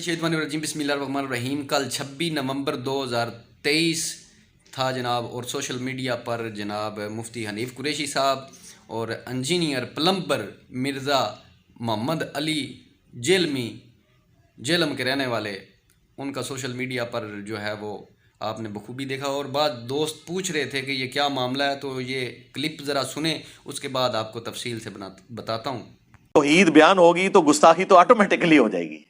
शैतानिर्रजीम बिस्मिल्लाहिर्रहमानिर्रहीम। कल 26 नवंबर 2023 था जनाब, और सोशल मीडिया पर जनाब मुफ्ती हनीफ कुरैशी साहब और इंजीनियर प्लम्बर मिर्ज़ा मोहम्मद अली जेलम के रहने वाले, उनका सोशल मीडिया पर जो है वो आपने बखूबी देखा। और बाद दोस्त पूछ रहे थे कि ये क्या मामला है, तो ये क्लिप ज़रा सुने, उसके बाद आपको तफसील से बताता हूँ। तौहीद बयान होगी तो गुस्ताखी तो ऑटोमेटिकली हो जाएगी,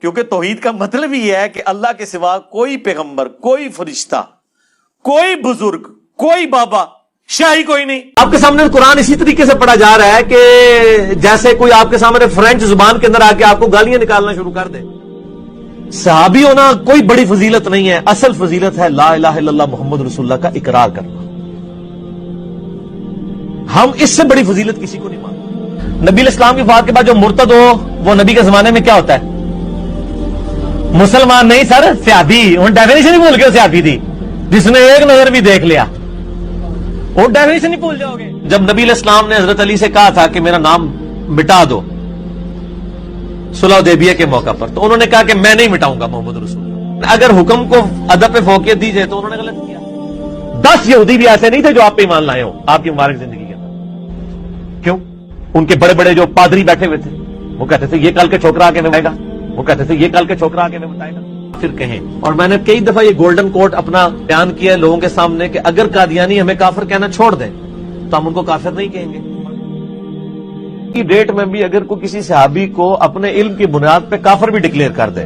क्योंकि तौहीद का मतलब ही है कि अल्लाह के सिवा कोई पैगंबर, कोई फरिश्ता, कोई बुजुर्ग, कोई बाबा, शाही कोई नहीं। आपके सामने कुरान इसी तरीके से पढ़ा जा रहा है कि जैसे कोई आपके सामने फ्रेंच जुबान के अंदर आके आपको गालियां निकालना शुरू कर दे। सहाबी होना कोई बड़ी फजीलत नहीं है, असल फजीलत है ला इलाहा इल्लल्लाह मुहम्मद रसूलुल्लाह का इकरार करना। हम इससे बड़ी फजीलत किसी को नहीं मानते। नबी इस्लाम की वफात के बाद जो मुर्तद हो, वो नबी के जमाने में क्या होता है? मुसलमान नहीं सर, स्यादी। उन डेफिनेशन ही भूल गए, स्यादी थी जिसने एक नजर भी देख लिया, वो डेफिनेशन ही भूल जाओगे। जब नबी इस्लाम ने हजरत अली से कहा था कि मेरा नाम मिटा दो सुलह हुदैबिया के मौका पर, तो उन्होंने कहा कि मैं नहीं मिटाऊंगा मोहम्मद रसूल। अगर हुक्म को अदब पे फोकियत दी जाए तो उन्होंने गलत किया। 10 यहूदी भी ऐसे नहीं थे जो आप पे ईमान लाए हो आपकी मुबारक जिंदगी के अंदर। क्यों? उनके बड़े बड़े जो पादरी बैठे हुए थे, वो कहते थे ये कल के छोकरा आके बताएगा, वो कहते थे ये कल के छोकरा आके बताएगा, फिर कहें। और मैंने कई दफा ये गोल्डन कोट अपना बयान किया है लोगों के सामने कि अगर कादियानी हमें काफिर कहना छोड़ दें तो हम उनको काफिर नहीं कहेंगे। की डेट में भी अगर कोई किसी सहाबी को अपने इल्म की बुनियाद पे काफिर भी डिक्लेयर कर दे,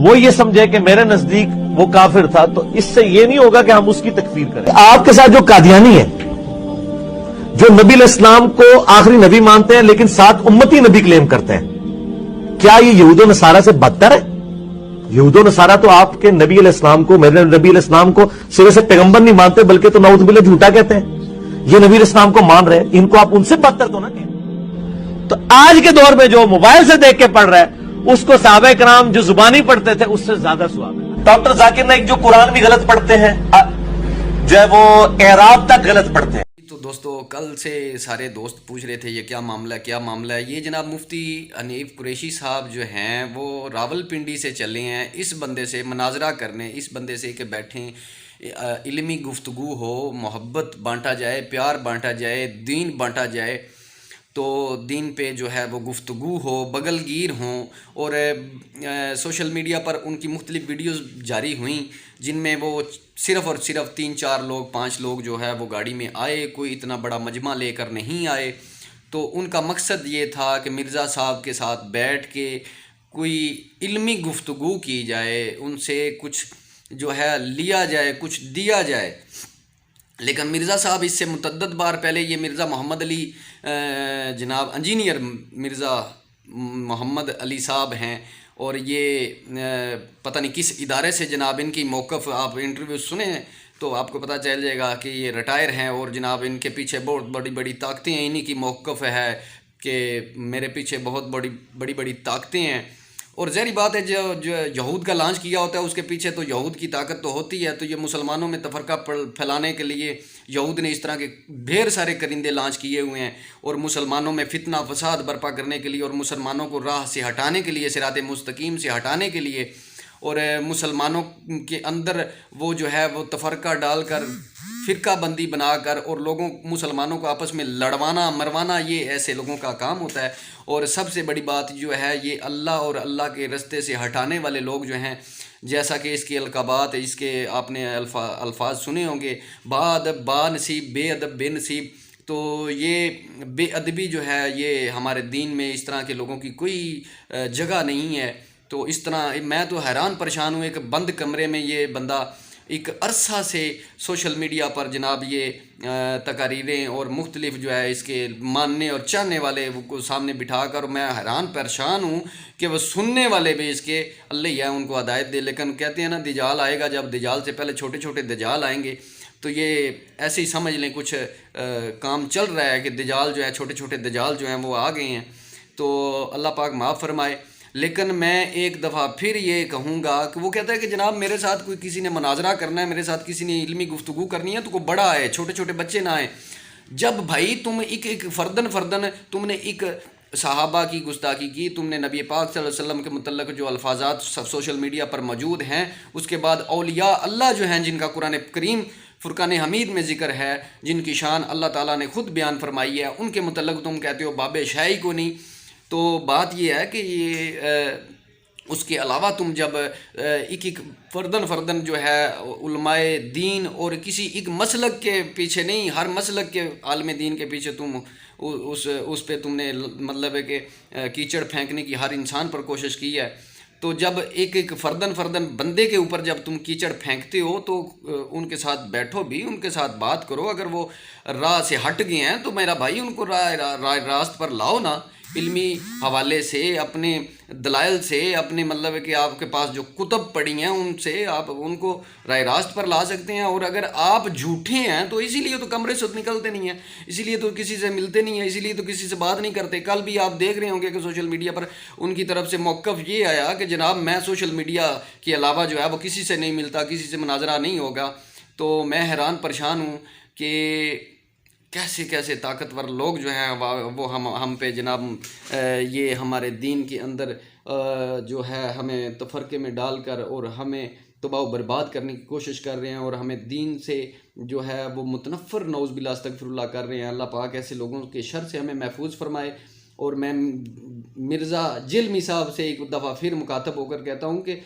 वो ये समझे कि मेरे नजदीक वो काफिर था, तो इससे ये नहीं होगा कि हम उसकी तकफीर करें। आपके साथ जो कादियानी है, जो नबी इस्लाम को आखिरी नबी मानते हैं लेकिन साथ उम्मती नबी क्लेम करते हैं, क्या ये यहूद और नसारा से बदतर है? यहूद और नसारा तो आपके नबी इस्लाम को, मेरे नबी इस्लाम को सिरे से पैगंबर नहीं मानते, बल्कि तो नाउज़ुबिल्लाह झूठा कहते हैं। ये नबी इस्लाम को मान रहे हैं, इनको आप उनसे बदतर तो ना कहें। तो आज के दौर में जो मोबाइल से देख के पढ़ रहा है, उसको सहाबा कराम जो जुबानी पढ़ते थे उससे ज्यादा स्वाब है। डॉक्टर जाकिर नाइक जो कुरान भी गलत पढ़ते हैं, जो है वो एराब तक गलत पढ़ते हैं। तो दोस्तों, कल से सारे दोस्त पूछ रहे थे ये क्या मामला है, क्या मामला है। ये जनाब मुफ्ती हनीफ कुरैशी साहब जो हैं वो रावलपिंडी से चले हैं इस बंदे से मनाजरा करने, इस बंदे से कि बैठें, इल्मी गुफ्तगू हो, मोहब्बत बांटा जाए, प्यार बांटा जाए, दीन बांटा जाए, तो दीन पे जो है वो गुफ्तगू हो, बगलगीर हों। और सोशल मीडिया पर उनकी मुख्तलिफ वीडियोस जारी हुई जिनमें वो सिर्फ़ और सिर्फ 3-4 लोग, 5 लोग जो है वो गाड़ी में आए, कोई इतना बड़ा मजमा लेकर नहीं आए। तो उनका मकसद ये था कि मिर्ज़ा साहब के साथ बैठ के कोई इल्मी गुफ्तगू की जाए, उनसे कुछ जो है लिया जाए, कुछ दिया जाए। लेकिन मिर्ज़ा साहब इससे मुतद्दद बार पहले, ये मिर्ज़ा मोहम्मद अली जनाब इंजीनियर मिर्ज़ा मोहम्मद अली साहब हैं, और ये पता नहीं किस इदारे से जनाब इनकी मौक़िफ़, आप इंटरव्यू सुने तो आपको पता चल जाएगा कि ये रिटायर हैं। और जनाब इनके पीछे बहुत बड़ी बड़ी ताकतें हैं, इन्हीं की मौक़िफ़ है कि मेरे पीछे बहुत बड़ी बड़ी ताकतें हैं। और ज़ाहिर बात है, जो यहूद का लॉन्च किया होता है उसके पीछे तो यहूद की ताकत तो होती है। तो ये मुसलमानों में तफरका फैलाने के लिए यहूद ने इस तरह के ढेर सारे करिंदे लॉन्च किए हुए हैं, और मुसलमानों में फितना फसाद बर्पा करने के लिए, और मुसलमानों को राह से हटाने के लिए, सिरात मुस्तकीम से हटाने के लिए, और मुसलमानों के अंदर वो जो है वो तफरका डालकर, फ़िरका बंदी बनाकर, और मुसलमानों को आपस में लड़वाना मरवाना, ये ऐसे लोगों का काम होता है। और सबसे बड़ी बात जो है, ये अल्लाह और अल्लाह के रस्ते से हटाने वाले लोग जो हैं, जैसा कि इसके अलकाबात, इसके आपने अल्फाज सुने होंगे, बाअदब बानसीब, बेअदब बेनसीब। तो ये बेअदबी जो है, ये हमारे दीन में इस तरह के लोगों की कोई जगह नहीं है। तो इस तरह मैं तो हैरान परेशान हूँ, एक बंद कमरे में ये बंदा एक अरसा से सोशल मीडिया पर जनाब ये तकारीरें और मुख्तलिफ जो है इसके मानने और चाहने वाले को सामने बिठा कर, मैं हैरान परेशान हूँ कि वो सुनने वाले भी इसके अल्लाह ही है उनको हिदायत दे। लेकिन कहते हैं ना, दजाल आएगा, जब दजाल से पहले छोटे छोटे दजाल आएंगे। तो ये ऐसे ही समझ लें, कुछ काम चल रहा है कि दजाल जो है, छोटे छोटे दजाल जो हैं वो आ गए हैं। तो अल्लाह पाक माफ़ फरमाए। लेकिन मैं एक दफ़ा फिर ये कहूँगा कि वो कहता है कि जनाब मेरे साथ कोई किसी ने मनाजरा करना है, मेरे साथ किसी ने इल्मी गुफ्तगू करनी है, तो कोई बड़ा आए, छोटे छोटे बच्चे ना आए। जब भाई तुम एक फर्दन तुमने एक صحابہ کی گستاخی کی، تم نے نبی پاک صلی اللہ علیہ وسلم کے متعلق جو الفاظات سوشل میڈیا پر موجود ہیں، اس کے بعد اولیاء اللہ جو ہیں جن کا قرآن کریم فرقان حمید میں ذکر ہے، جن کی شان اللہ تعالیٰ نے خود بیان فرمائی ہے، ان کے متعلق تم کہتے ہو باب شاہی کو نہیں۔ تو بات یہ ہے کہ یہ اس کے علاوہ تم جب ایک فردن جو ہے علماء دین اور کسی ایک مسلک کے پیچھے نہیں، ہر مسلک کے عالم دین کے پیچھے تم اس پہ تم نے مطلب ہے کہ کیچڑ پھینکنے کی ہر انسان پر کوشش کی ہے، تو جب ایک فردن بندے کے اوپر جب تم کیچڑ پھینکتے ہو تو ان کے ساتھ بیٹھو بھی، ان کے ساتھ بات کرو، اگر وہ راہ سے ہٹ گئے ہیں تو میرا بھائی ان کو راہ راست پر لاؤ نا، علمی حوالے سے، اپنے دلائل سے، اپنے مطلب ہے کہ آپ کے پاس جو کتب پڑھی ہیں ان سے آپ ان کو راہ راست پر لا سکتے ہیں۔ اور اگر آپ جھوٹے ہیں تو اسی لیے تو کمرے سے نکلتے نہیں ہیں، اسی لیے تو کسی سے ملتے نہیں ہیں، اسی لیے تو کسی سے بات نہیں کرتے۔ کل بھی آپ دیکھ رہے ہوں گے کہ سوشل میڈیا پر ان کی طرف سے موقف یہ آیا کہ جناب میں سوشل میڈیا کے علاوہ جو ہے وہ کسی سے نہیں ملتا، کسی سے مناظرہ نہیں ہوگا۔ تو میں حیران پریشان ہوں کہ کیسے طاقتور لوگ جو ہیں وہ ہم پہ جناب یہ ہمارے دین کے اندر جو ہے ہمیں تفرقے میں ڈال کر اور ہمیں تباہ و برباد کرنے کی کوشش کر رہے ہیں، اور ہمیں دین سے جو ہے وہ متنفر نعوذ باللہ استغفر اللہ کر رہے ہیں۔ اللہ پاک ایسے لوگوں کے شر سے ہمیں محفوظ فرمائے۔ اور میں مرزا جلمی صاحب سے ایک دفعہ پھر مخاطب ہو کر کہتا ہوں کہ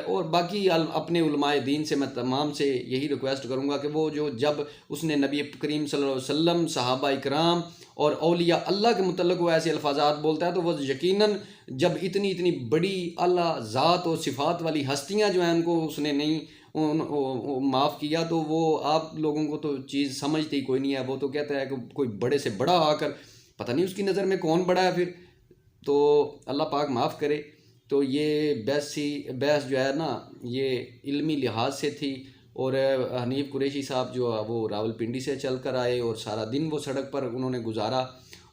اور باقی اپنے علماء دین سے میں تمام سے یہی ریکویسٹ کروں گا کہ وہ جو جب اس نے نبی کریم صلی اللہ علیہ وسلم، صحابہ اکرام اور اولیاء اللہ کے متعلق وہ ایسے الفاظات بولتا ہے تو وہ یقیناً جب اتنی بڑی اعلیٰ ذات اور صفات والی ہستیاں جو ہیں ان کو اس نے نہیں معاف کیا، تو وہ آپ لوگوں کو تو چیز سمجھتی کوئی نہیں ہے۔ وہ تو کہتا ہے کہ کوئی بڑے سے بڑا آ کر پتہ نہیں اس کی نظر میں کون بڑا ہے پھر، تو اللہ پاک معاف کرے۔ تو یہ بحث جو ہے نا یہ علمی لحاظ سے تھی، اور حنیف قریشی صاحب جو وہ راول پنڈی سے چل کر آئے اور سارا دن وہ سڑک پر انہوں نے گزارا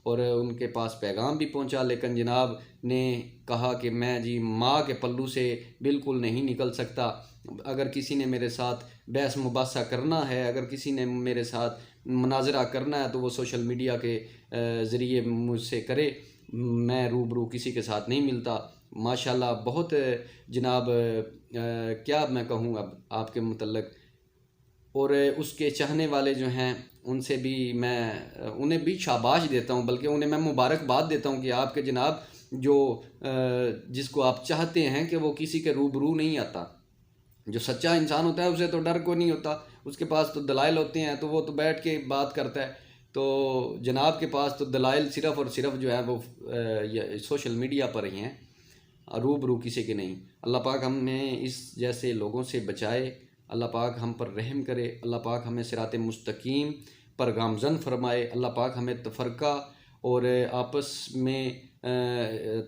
اور ان کے پاس پیغام بھی پہنچا، لیکن جناب نے کہا کہ میں جی ماں کے پلو سے بالکل نہیں نکل سکتا، اگر کسی نے میرے ساتھ بحث مباحثہ کرنا ہے، اگر کسی نے میرے ساتھ مناظرہ کرنا ہے تو وہ سوشل میڈیا کے ذریعے مجھ سے کرے، میں روبرو کسی کے ساتھ نہیں ملتا۔ ماشاءاللہ بہت جناب کیا میں کہوں اب آپ کے متعلق، اور اس کے چاہنے والے جو ہیں ان سے بھی میں انہیں بھی شاباش دیتا ہوں، بلکہ انہیں میں مبارکباد دیتا ہوں کہ آپ کے جناب جو جس کو آپ چاہتے ہیں کہ وہ کسی کے روبرو نہیں آتا۔ جو سچا انسان ہوتا ہے اسے تو ڈر کو نہیں ہوتا، اس کے پاس تو دلائل ہوتے ہیں تو وہ تو بیٹھ کے بات کرتا ہے۔ تو جناب کے پاس تو دلائل صرف اور صرف جو ہے وہ سوشل میڈیا پر ہی ہیں، روبرو کسی کے نہیں۔ اللہ پاک ہمیں اس جیسے لوگوں سے بچائے، اللہ پاک ہم پر رحم کرے، اللہ پاک ہمیں صراط مستقیم پر گامزن فرمائے، اللہ پاک ہمیں تفرقہ اور آپس میں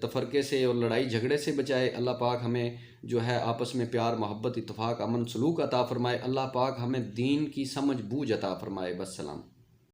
تفرقے سے اور لڑائی جھگڑے سے بچائے، اللہ پاک ہمیں جو ہے آپس میں پیار محبت اتفاق امن سلوک عطا فرمائے، اللہ پاک ہمیں دین کی سمجھ بوجھ عطا فرمائے۔ بس سلام۔